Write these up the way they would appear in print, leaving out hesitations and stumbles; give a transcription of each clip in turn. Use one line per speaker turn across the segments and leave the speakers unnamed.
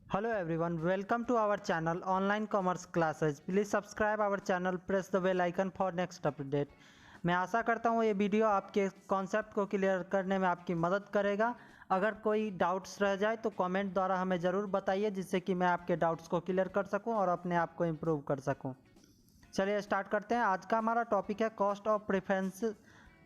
Hello everyone, welcome to our channel Online Commerce Classes. Please subscribe our channel, press the bell icon for next update. मैं आशा करता हूँ ये video आपके concept को clear करने में आपकी मदद करेगा। अगर कोई डाउट्स रह जाए तो कमेंट द्वारा हमें ज़रूर बताइए, जिससे कि मैं आपके डाउट्स को क्लियर कर सकूँ और अपने आप को इम्प्रूव कर सकूँ। चलिए स्टार्ट करते हैं। आज का हमारा टॉपिक है cost of preference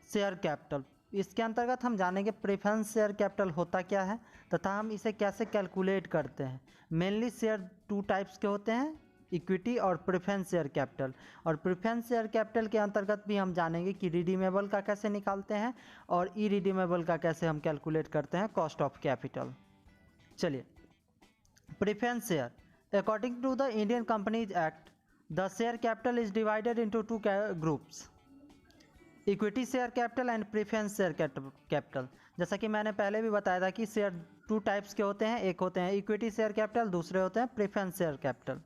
share capital. इसके अंतर्गत हम जानेंगे प्रेफरेंस शेयर कैपिटल होता क्या है तथा हम इसे कैसे कैलकुलेट करते हैं। मेनली शेयर टू टाइप्स के होते हैं, इक्विटी और प्रेफरेंस शेयर कैपिटल। और प्रेफरेंस शेयर कैपिटल के अंतर्गत भी हम जानेंगे कि रिडीमेबल का कैसे निकालते हैं और इरिडीमेबल का कैसे हम कैलकुलेट करते हैं कॉस्ट ऑफ कैपिटल। चलिए, preference share according to the Indian companies act the share capital is divided into two groups, equity share capital and preference share capital. जैसा कि मैंने पहले भी बताया था कि शेयर टू टाइप्स के होते हैं, एक होते हैं इक्विटी शेयर कैपिटल, दूसरे होते हैं preference share capital.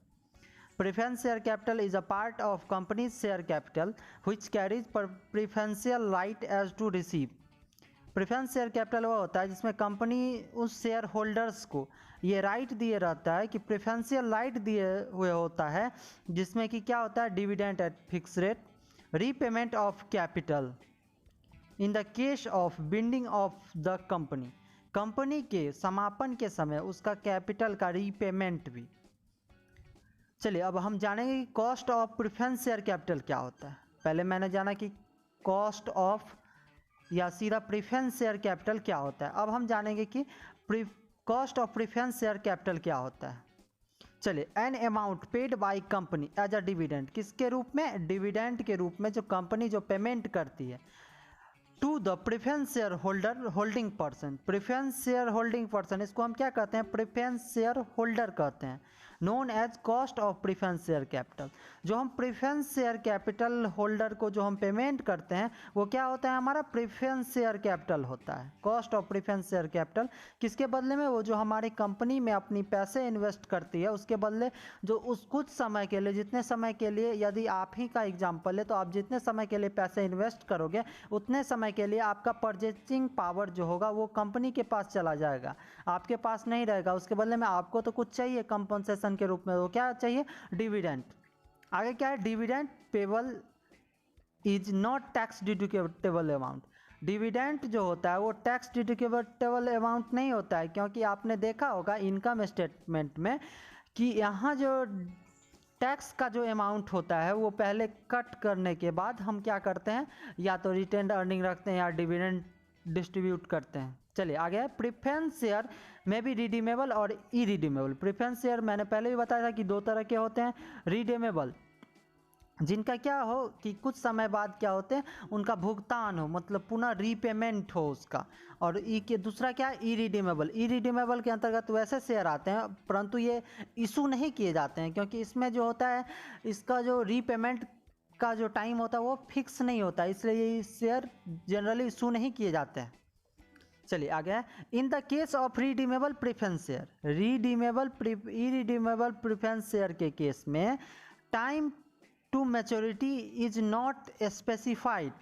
Preference share capital is a part of companies share capital which carries preferential right as to receive. Preference share capital वो होता है जिसमें कंपनी उस शेयर होल्डर्स को ये राइट दिए रहता है कि प्रेफरेंशियल राइट दिए हुए होता है, जिसमें कि क्या होता है, dividend eight fix rate, repayment of capital in the case of binding of the company, company के समापन के समय उसका कैपिटल का रीपेमेंट भी। चलिए अब हम जानेंगे कि cost of preference share capital क्या होता है। पहले मैंने जाना कि कॉस्ट ऑफ या सीधा प्रेफरेंस शेयर कैपिटल क्या होता है। अब हम जानेंगे कि cost of preference share capital क्या होता है। चलिए, an amount paid by company as a dividend, किसके रूप में, डिविडेंड के रूप में जो कंपनी जो पेमेंट करती है to the preference share holder holding person. Preference share holding person, इसको हम क्या कहते हैं, प्रेफरेंस शेयर होल्डर कहते हैं, known as cost of preference share capital. जो हम प्रेफरेंस शेयर कैपिटल होल्डर को जो हम पेमेंट करते हैं वो क्या होता है, हमारा प्रेफरेंस शेयर कैपिटल होता है। Cost of preference share capital किसके बदले में, वो जो हमारी कंपनी में अपनी पैसे इन्वेस्ट करती है उसके बदले, जो उस कुछ समय के लिए, जितने समय के लिए, यदि आप ही का एग्जाम्पल है तो आप जितने समय के लिए पैसे इन्वेस्ट करोगे उतने समय के लिए आपका परचेजिंग पावर जो होगा वो कंपनी के पास चला जाएगा, आपके पास नहीं रहेगा। उसके बदले में आपको तो कुछ चाहिए कंपनसेशन के रूप में, वो क्या चाहिए, डिविडेंड। आगे क्या है, dividend payable is not tax deductible amount. Dividend जो होता है वो टैक्स डिडक्टेबल अमाउंट नहीं होता है, क्योंकि आपने देखा होगा इनकम स्टेटमेंट में कि यहाँ जो टैक्स का जो अमाउंट होता है वो पहले कट करने के बाद हम क्या करते हैं, या तो रिटेन्ड अर्निंग रखते हैं या डिविडेंड डिस्ट्रीब्यूट करते हैं। चलिए आगे है, प्रेफरेंस शेयर में भी रिडीमेबल और इरिडीमेबल। प्रेफरेंस शेयर मैंने पहले भी बताया था कि दो तरह के होते हैं, रिडीमेबल जिनका क्या हो कि कुछ समय बाद क्या होते हैं, उनका भुगतान हो, मतलब पुनः रीपेमेंट हो उसका, और ई के दूसरा क्या है, इरिडीमेबल। इरिडीमेबल के अंतर्गत वैसे शेयर आते हैं परंतु ये इशू नहीं किए जाते हैं, क्योंकि इसमें जो होता है इसका जो रीपेमेंट का जो टाइम होता है वो फिक्स नहीं होता, इसलिए ये शेयर जनरली इशू नहीं किए जाते हैं। चलिए आगे है, in the case of redeemable preference share, irredeemable preference share के केस में time to maturity is not specified,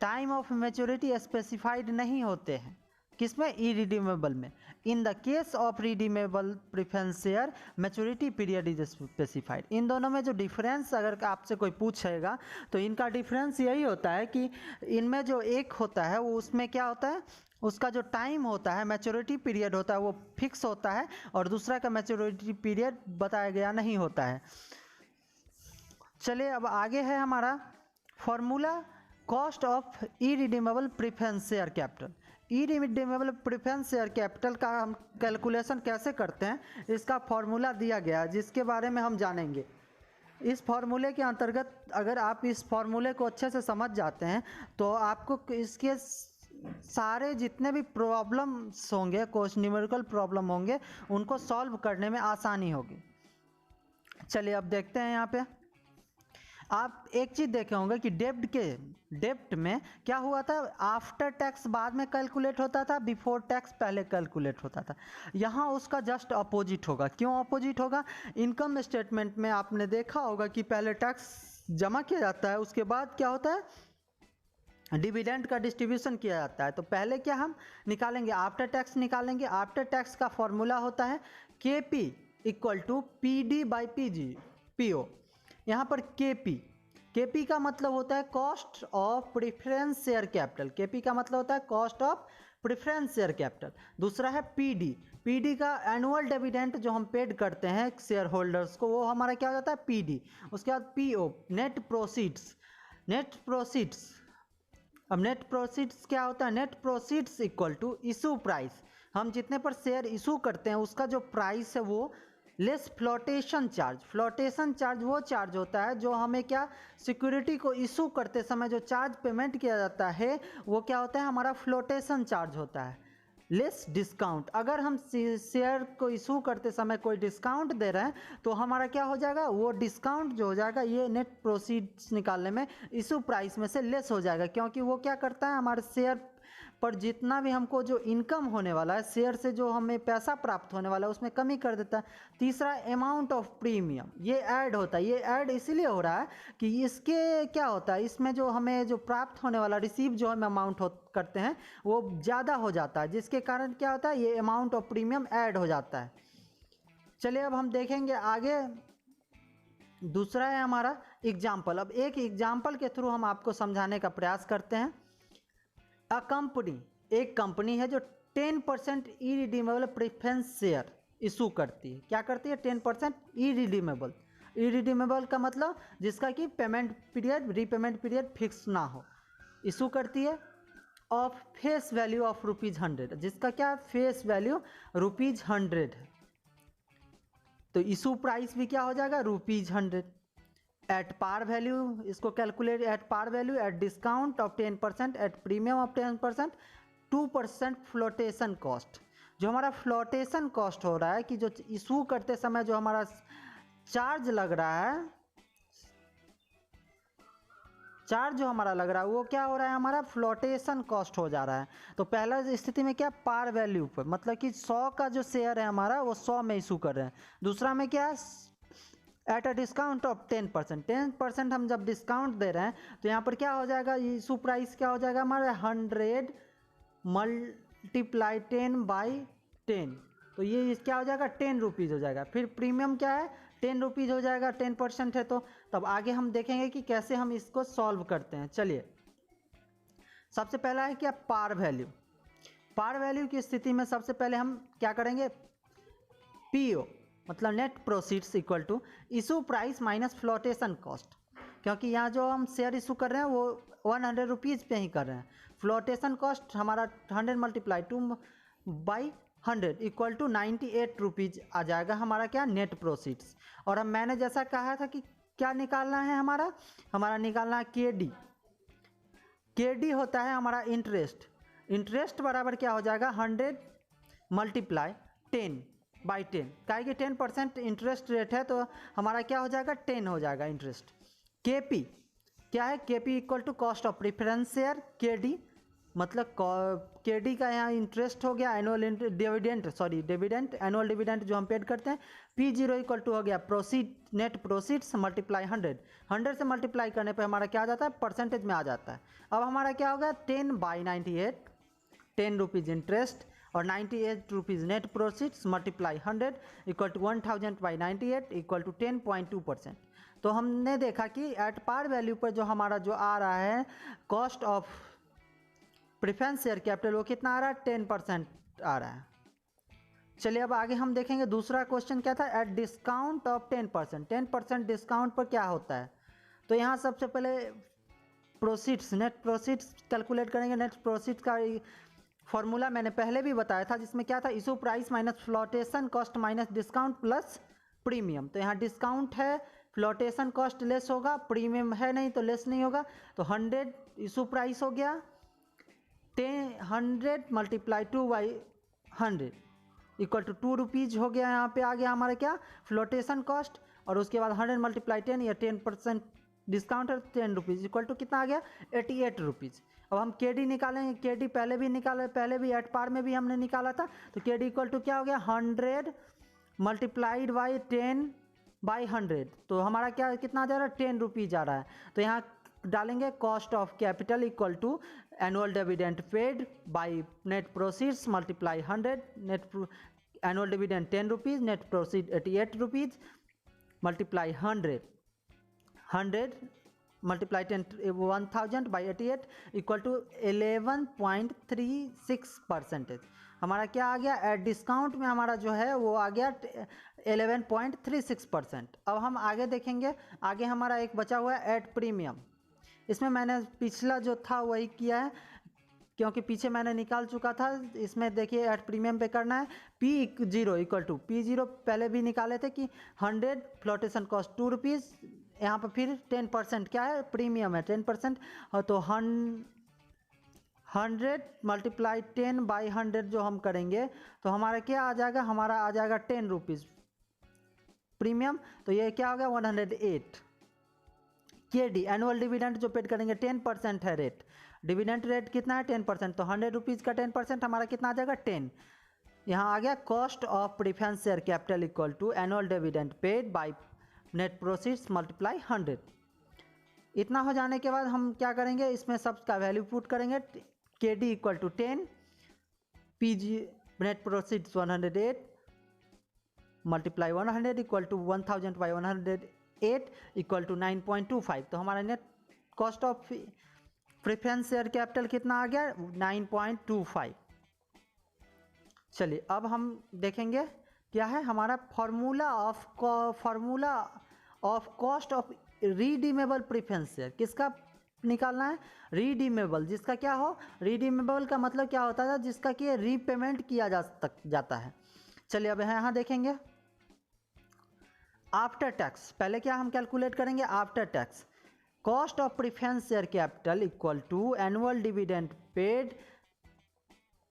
time of maturity specified नहीं होते हैं, किसमें, इरिडीमेबल में। In the case of redeemable preference share maturity period is specified. इन दोनों में जो डिफरेंस अगर आपसे कोई पूछेगा तो इनका डिफरेंस यही होता है कि इनमें जो एक होता है वो उसमें क्या होता है, उसका जो टाइम होता है, मैच्योरिटी पीरियड होता है वो फिक्स होता है, और दूसरा का मैच्योरिटी पीरियड बताया गया नहीं होता है। चलिए अब आगे है हमारा formula cost of irredeemable preference share capital. Irredeemable preference share capital का हम कैलकुलेशन कैसे करते हैं, इसका फॉर्मूला दिया गया है जिसके बारे में हम जानेंगे। इस फॉर्मूले के अंतर्गत अगर आप इस फॉर्मूले को अच्छे से समझ जाते हैं तो आपको इसके सारे जितने भी प्रॉब्लम्स होंगे, कुछ न्यूमेरिकल प्रॉब्लम होंगे, उनको सॉल्व करने में आसानी होगी। चलिए अब देखते हैं, यहाँ पे आप एक चीज़ देखे होंगे कि डेब्ट में क्या हुआ था, आफ्टर टैक्स बाद में कैलकुलेट होता था, बिफोर टैक्स पहले कैलकुलेट होता था। यहाँ उसका जस्ट अपोजिट होगा। क्यों अपोजिट होगा, इनकम स्टेटमेंट में आपने देखा होगा कि पहले टैक्स जमा किया जाता है, उसके बाद क्या होता है, डिविडेंड का डिस्ट्रीब्यूशन किया जाता है। तो पहले क्या हम निकालेंगे, आफ्टर टैक्स निकालेंगे। आफ्टर टैक्स का फॉर्मूला होता है K P equal to P D by P G P O. यहाँ पर के पी का मतलब होता है cost of preference share capital. K P का मतलब होता है cost of preference share capital. दूसरा है पी डी का एनुअल डिविडेंड जो हम पेड करते हैं शेयर होल्डर्स को, वो हमारा क्या हो जाता है पी डी। उसके बाद पी ओ नेट प्रोसीड्स। अब नेट प्रोसीड्स क्या होता है, net proceeds equal to issue price. हम जितने पर शेयर इशू करते हैं उसका जो प्राइस है वो less flotation charge. Flotation charge वो चार्ज होता है जो हमें क्या सिक्योरिटी को इशू करते समय जो चार्ज पेमेंट किया जाता है वो क्या होता है, हमारा फ्लोटेशन चार्ज होता है। लेस डिस्काउंट, अगर हम शेयर को इशू करते समय कोई डिस्काउंट दे रहे हैं तो हमारा क्या हो जाएगा, वो डिस्काउंट जो हो जाएगा ये नेट प्रोसीड्स निकालने में इशू प्राइस में से लेस हो जाएगा, क्योंकि वो क्या करता है हमारे शेयर पर जितना भी हमको जो इनकम होने वाला है शेयर से, जो हमें पैसा प्राप्त होने वाला है उसमें कमी कर देता है। तीसरा अमाउंट ऑफ प्रीमियम, ये ऐड होता है। ये ऐड इसीलिए हो रहा है कि इसके क्या होता है, इसमें जो हमें जो प्राप्त होने वाला रिसीव जो हम अमाउंट करते हैं वो ज़्यादा हो जाता है, जिसके कारण क्या होता है ये अमाउंट ऑफ प्रीमियम ऐड हो जाता है। चलिए अब हम देखेंगे आगे। दूसरा है हमारा एग्जाम्पल। अब एक एग्जाम्पल के थ्रू हम आपको समझाने का प्रयास करते हैं। एक कंपनी है जो 10% इरिडीमेबल प्रेफरेंस शेयर इशू करती है। क्या करती है, 10% इरिडीमेबल। इरिडीमेबल का मतलब जिसका कि payment period repayment period fix ना हो, इशू करती है। ऑफ फेस वैल्यू ऑफ ₹100, जिसका क्या फेस वैल्यू ₹100 है। तो इशू प्राइस भी क्या हो जाएगा ₹100। एट पार वैल्यू, इसको calculate at par value, at discount of 10%, at premium of 10%, 2% flotation cost. जो हमारा फ्लोटेशन कॉस्ट हो रहा है कि जो इशू करते समय जो हमारा चार्ज लग रहा है, चार्ज जो हमारा लग रहा है वो क्या हो रहा है, हमारा फ्लोटेशन कॉस्ट हो जा रहा है। तो पहला स्थिति में क्या पार वैल्यू पर, मतलब कि 100 का जो शेयर है हमारा वो 100 में इशू कर रहे हैं। दूसरा में क्या एट अ डिस्काउंट ऑफ 10%। 10% हम जब डिस्काउंट दे रहे हैं तो यहाँ पर क्या हो जाएगा, इशू प्राइस क्या हो जाएगा हमारा 100 मल्टीप्लाई 10/10। तो ये क्या हो जाएगा, ₹10 हो जाएगा। फिर प्रीमियम क्या है, ₹10 हो जाएगा, 10% है। तो तब आगे हम देखेंगे कि कैसे हम इसको सॉल्व करते हैं। चलिए सबसे पहला है क्या, पार वैल्यू। पार वैल्यू की स्थिति में सबसे पहले हम क्या करेंगे, पीओ मतलब net proceeds equal to issue price minus flotation cost. क्योंकि यहाँ जो हम शेयर इशू कर रहे हैं वो ₹100 पे ही कर रहे हैं। फ्लोटेशन कॉस्ट हमारा 100 मल्टीप्लाई 2/100 इक्वल टू ₹98 आ जाएगा हमारा क्या, नेट प्रोसीड्स। और हम मैंने जैसा कहा था कि क्या निकालना है, हमारा निकालना है के डी होता है हमारा इंटरेस्ट। इंटरेस्ट बराबर क्या हो जाएगा, 100 मल्टीप्लाई 10/10। काहे कि 10% इंटरेस्ट रेट है तो हमारा क्या हो जाएगा, 10 हो जाएगा इंटरेस्ट। के पी क्या है, K P equal to cost of preference share. K D मतलब के डी का यहाँ इंटरेस्ट हो गया, एनुअल डिविडेंड एनुअल डिविडेंड जो हम पेड करते हैं। P0 इक्वल टू हो गया नेट प्रोसीड्स मल्टीप्लाई 100 से मल्टीप्लाई करने पे हमारा क्या आ जाता है, परसेंटेज में आ जाता है। अब हमारा क्या होगा, 10/98, ₹10 इंटरेस्ट और ₹98 net proceeds multiply 100 equal to 1000/98 equal to 10.2%। तो हमने देखा कि एट पार वैल्यू पर जो हमारा जो आ रहा है cost of preference share capital वो कितना आ रहा है, 10% आ रहा है। चलिए अब आगे हम देखेंगे दूसरा क्वेश्चन क्या था, एट डिस्काउंट ऑफ 10%। 10% डिस्काउंट पर क्या होता है। तो यहाँ सबसे पहले प्रोसीड्स नेट प्रोसीड्स कैलकुलेट करेंगे। नेट प्रोसीड्स का फॉर्मूला मैंने पहले भी बताया था, जिसमें क्या था, issue price minus flotation cost minus discount plus premium. तो यहाँ डिस्काउंट है, फ्लोटेशन कॉस्ट लेस होगा, प्रीमियम है नहीं तो लेस नहीं होगा। तो 100 इशू प्राइस हो गया, 100 मल्टीप्लाई 2/100 इक्वल टू ₹2 हो गया। यहाँ पे आ गया हमारा क्या, फ्लोटेशन कॉस्ट, और उसके बाद 100 मल्टीप्लाई 10 या 10% डिस्काउंट है, ₹10 इक्वल टू कितना आ गया, ₹88। अब हम के डी निकालेंगे। के डी पहले भी एट पार में भी हमने निकाला था। तो के डी इक्वल टू क्या हो गया, 100 मल्टीप्लाइड बाई 10/100। तो हमारा क्या कितना जा रहा है, ₹10 जा रहा है। तो यहाँ डालेंगे cost of capital equal to annual dividend paid by net proceeds multiply 100, net annual dividend 10 rupees, net proceed 88 rupees multiply 100 multiply 1000 by 88 equal to 11.36%। हमारा क्या आ गया, एट डिस्काउंट में हमारा जो है वो आ गया 11.36%। अब हम आगे देखेंगे, आगे हमारा एक बचा हुआ है एट प्रीमियम। इसमें मैंने पिछला जो था वही किया है, क्योंकि पीछे मैंने निकाल चुका था। इसमें देखिए एट प्रीमियम पे करना है, P0 इक्वल टू P0 पहले भी निकाले थे कि 100 फ्लोटेशन कॉस्ट 2 रुपीज़, यहाँ पर फिर 10% क्या है, प्रीमियम है 10%, और तो 100 मल्टीप्लाई 10 बाई 100 जो हम करेंगे तो हमारा क्या आ जाएगा, हमारा आ जाएगा 10 रुपीज़ प्रीमियम। तो ये क्या हो गया 108 KD। एनुअल डिविडेंड जो पेड करेंगे 10% है रेट, डिविडेंड रेट कितना है 10%, तो 100 रुपीज़ का 10% हमारा कितना आ जाएगा 10। यहाँ आ गया cost of preference share capital equal to annual dividend paid by net proceeds multiply 100। इतना हो जाने के बाद हम क्या करेंगे, इसमें सब का वैल्यू पुट करेंगे, KD equal to 10, PG net proceeds 108 multiply 100 equal to 1000 by 108 equal to 9.25। तो हमारा net cost of preference share capital कितना आ गया 9.25। चलिए अब हम देखेंगे क्या है हमारा formula of cost of redeemable preference share. किसका निकालना है, रिडीमेबल, जिसका क्या हो, रिडीमेबल का मतलब क्या होता है, जिसका कि रीपेमेंट किया जाता है। चलिए अब यहाँ देखेंगे आफ्टर टैक्स। पहले क्या हम कैलकुलेट करेंगे, after tax cost of preference share capital equal to annual dividend paid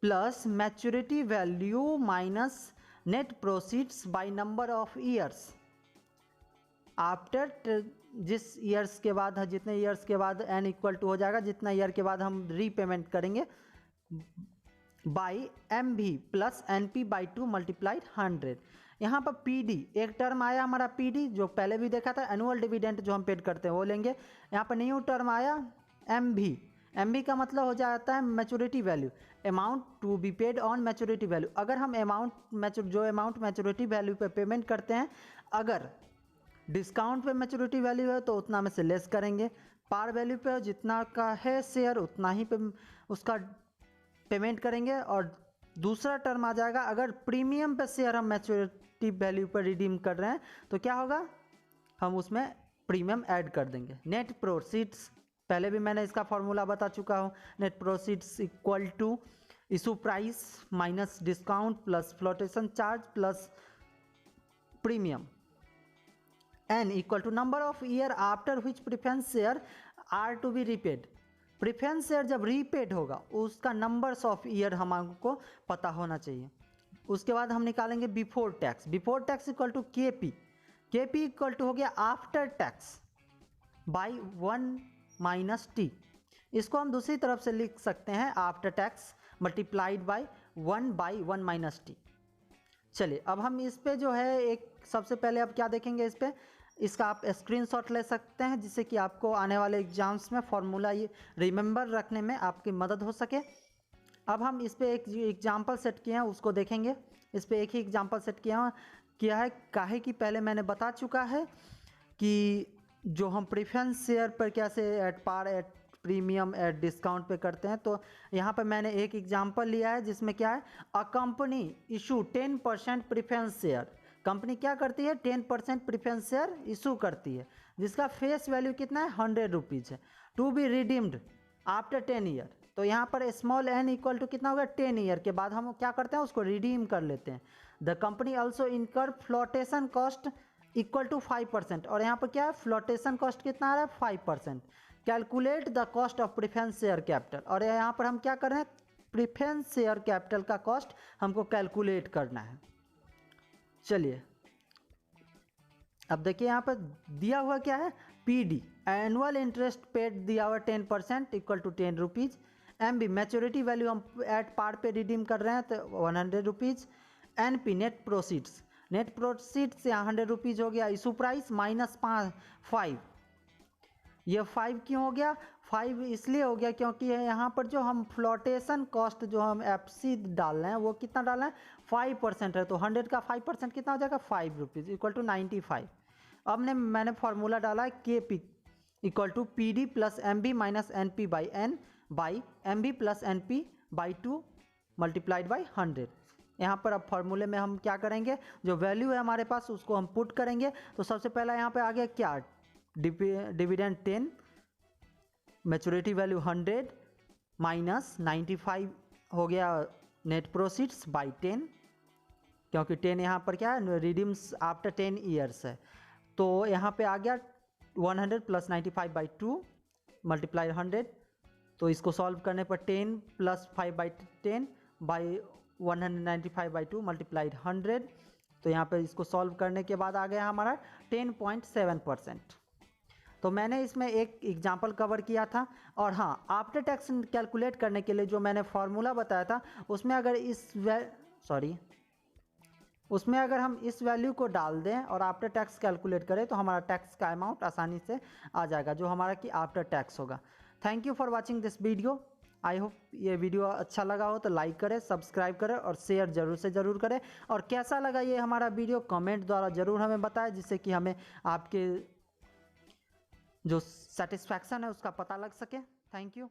plus maturity value minus net proceeds by number of years. After जिस ईयर्स के बाद, जितने ईयर्स के बाद n इक्वल टू हो जाएगा, जितना ईयर के बाद हम रीपेमेंट करेंगे, by MV plus NP by 2 multiplied 100। यहाँ पर PD एक टर्म आया हमारा, PD जो पहले भी देखा था, एनुअल डिविडेंड जो हम पेड करते हैं वो लेंगे। यहाँ पर न्यू टर्म आया MV का मतलब हो जाता है maturity value, amount to be paid on maturity value. अगर हम जो अमाउंट मैच्योरिटी वैल्यू पे पेमेंट करते हैं, अगर डिस्काउंट पे मैच्योरिटी वैल्यू है तो उतना में से लेस करेंगे, पार वैल्यू पे जितना का है शेयर उतना ही पे उसका पेमेंट करेंगे। और दूसरा टर्म आ जाएगा, अगर प्रीमियम पे शेयर हम मैच्योरिटी वैल्यू पर रिडीम कर रहे हैं तो क्या होगा, हम उसमें प्रीमियम ऐड कर देंगे। नेट प्रोसीड्स, पहले भी मैंने इसका फॉर्मूला बता चुका हूँ, net proceeds equal to issue price minus discount plus flotation charge plus premium, n equal to number of year after which preference share are to be repaid. Preference share जब repaid होगा उसका numbers of year हमको पता होना चाहिए। उसके बाद हम निकालेंगे before tax equal to KP equal to हो गया after tax by 1 minus T। इसको हम दूसरी तरफ से लिख सकते हैं after tax multiplied by 1 minus T। चलिए अब हम इस पे जो है एक सबसे पहले अब क्या देखेंगे, इस पे इसका आप स्क्रीनशॉट ले सकते हैं, जिससे कि आपको आने वाले एग्जाम्स में फॉर्मूला ये रिमेंबर रखने में आपकी मदद हो सके। अब हम इस पे एक एग्जाम्पल सेट किए हैं उसको देखेंगे। इस पे एक ही एग्जाम्पल सेट किया है काहे कि पहले मैंने बता चुका है कि जो हम प्रेफरेंस शेयर पर कैसे at par at premium at discount pay करते हैं। तो यहाँ पर मैंने एक एग्जांपल लिया है जिसमें क्या है, a company issue 10% preference share. Company क्या करती है, 10% प्रेफरेंस शेयर इशू करती है, जिसका फेस वैल्यू कितना है 100 रुपीज़ है, to be redeemed after 10 year. तो यहाँ पर स्मॉल n इक्वल टू कितना होगा 10 ईयर के बाद हम क्या करते हैं उसको रिडीम कर लेते हैं। द कंपनी ऑल्सो इनकर फ्लोटेशन कॉस्ट इक्वल टू 5%, और यहाँ पर क्या है फ्लोटेशन कॉस्ट कितना आ रहा है 5%। Calculate the cost of preference share capital, और यहाँ पर हम क्या कर रहे हैं प्रेफरेंस शेयर कैपिटल का कॉस्ट हमको कैलकुलेट करना है। चलिए अब देखिए यहाँ पर दिया हुआ क्या है, PD एनुअल इंटरेस्ट पेड दिया हुआ 10% equal to 10 rupees. MB maturity value हम एट पार पे रिडीम कर रहे हैं तो 100 रुपीज़। NP नेट प्रोसीड्स यहाँ 100 रुपीज़ हो गया। इशू प्राइस -5 ये 5 क्यों हो गया? 5 इसलिए हो गया क्योंकि यहाँ पर जो हम फ्लोटेशन कॉस्ट जो हम FC डाल रहे हैं वो कितना डाल रहे हैं? 5% है। तो 100 का 5% कितना हो जाएगा? 5 रुपीज़ इक्वल टू 95। अब मैंने फार्मूला डाला है KP equal to PD plus MB minus NP by N by MB plus NP by 2 multiplied by 100। यहाँ पर अब फार्मूले में हम क्या करेंगे, जो वैल्यू है हमारे पास उसको हम पुट करेंगे। तो सबसे पहला यहाँ पे आ गया क्या? डिविडेंड 10, मैच्योरिटी वैल्यू 100 माइनस 95 हो गया नेट प्रोसीड्स बाई 10, क्योंकि 10 यहाँ पर क्या है? रिडीम्स आफ्टर 10 ईयर्स है। तो यहाँ पे आ गया 100 प्लस 95 बाई 2 मल्टीप्लाई 100। तो इसको सॉल्व करने पर 10 plus 5 by 10 by 195 by 2 multiplied 100। तो यहाँ पे इसको सॉल्व करने के बाद आ गया हमारा 10.7%। तो मैंने इसमें एक एग्जांपल कवर किया था। और हाँ, आफ्टर टैक्स कैलकुलेट करने के लिए जो मैंने फार्मूला बताया था उसमें अगर उसमें अगर हम इस वैल्यू को डाल दें और आफ्टर टैक्स कैलकुलेट करें तो हमारा टैक्स का अमाउंट आसानी से आ जाएगा, जो हमारा कि आफ्टर टैक्स होगा। Thank you for watching this video. I hope ये वीडियो अच्छा लगा हो तो लाइक करें, सब्सक्राइब करें और शेयर जरूर से ज़रूर करें। और कैसा लगा ये हमारा वीडियो कमेंट द्वारा ज़रूर हमें बताएं, जिससे कि हमें आपके जो सेटिस्फैक्शन है उसका पता लग सके। Thank you.